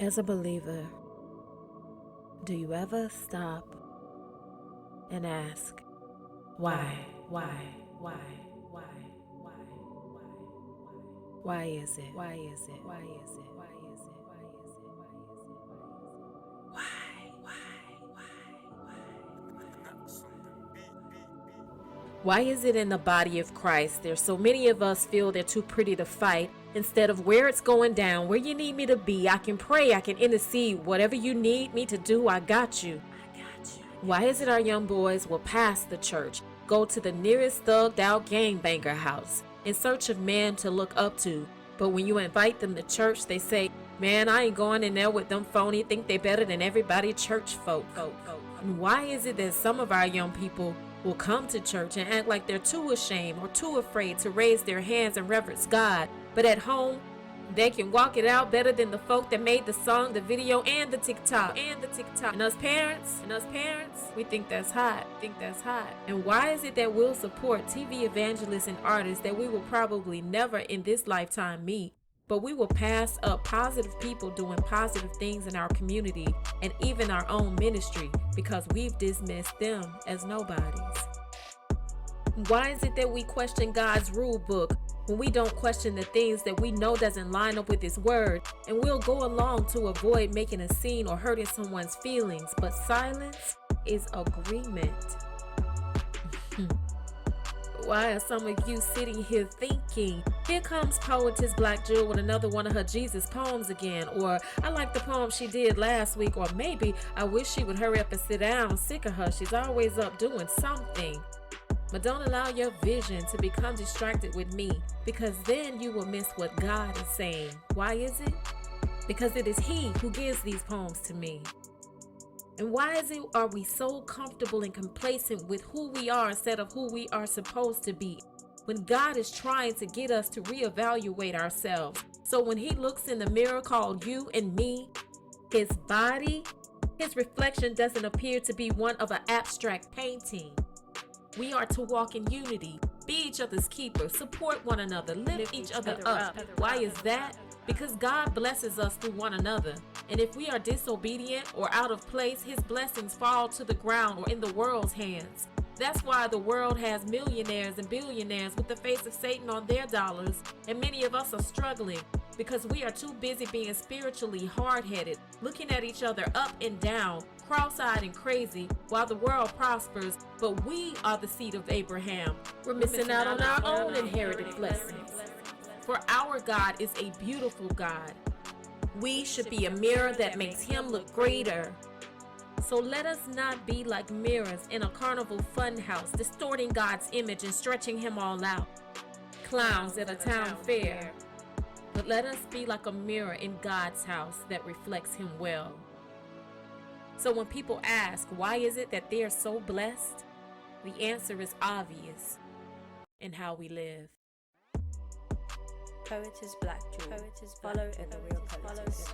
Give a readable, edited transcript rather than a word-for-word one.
As a believer, do you ever stop and ask, why? Why is it? Why is it? Why is it? Why is it? Why is it? Why is it? Why is it in the body of Christ there's so many of us feel they're too pretty to fight, instead of where it's going down, where you need me to be, I can pray, I can intercede, whatever you need me to do, I got you. Why is it our young boys will pass the church, go to the nearest thugged out gangbanger house in search of men to look up to, but when you invite them to church, they say, man, I ain't going in there with them phony, think they better than everybody church folk. And why is it that some of our young people will come to church and act like they're too ashamed or too afraid to raise their hands and reverence God, but at home, they can walk it out better than the folk that made the song, the video, and the TikTok. And us parents, we think that's hot. And why is it that we'll support TV evangelists and artists that we will probably never in this lifetime meet, but we will pass up positive people doing positive things in our community and even our own ministry because we've dismissed them as nobodies? Why is it that we question God's rule book when we don't question the things that we know doesn't line up with His word, and we'll go along to avoid making a scene or hurting someone's feelings, but silence is agreement? Why are some of you sitting here thinking, here comes Poetess Black Jewel with another one of her Jesus poems again, or I like the poem she did last week, or maybe I wish she would hurry up and sit down, sick of her, she's always up doing something. But don't allow your vision to become distracted with me, because then you will miss what God is saying. Why is it? Because it is He who gives these poems to me. And why is it are we so comfortable and complacent with who we are instead of who we are supposed to be, when God is trying to get us to reevaluate ourselves? So when He looks in the mirror called you and me, His body, His reflection doesn't appear to be one of an abstract painting. We are to walk in unity, be each other's keepers, support one another, lift each other up. Why is that? Because God blesses us through one another. And if we are disobedient or out of place, His blessings fall to the ground or in the world's hands. That's why the world has millionaires and billionaires with the face of Satan on their dollars, and many of us are struggling because we are too busy being spiritually hard-headed, looking at each other up and down, cross-eyed and crazy, while the world prospers, but we are the seed of Abraham. We're missing out on our own inherited blessings. For our God is a beautiful God. We should be a mirror that makes Him look greater. So let us not be like mirrors in a carnival fun house, distorting God's image and stretching Him all out. Clowns at a town fair. But let us be like a mirror in God's house that reflects Him well. So when people ask, why is it that they are so blessed? The answer is obvious in how we live. Poetess Black Jewel. Follow at the Real Poetess.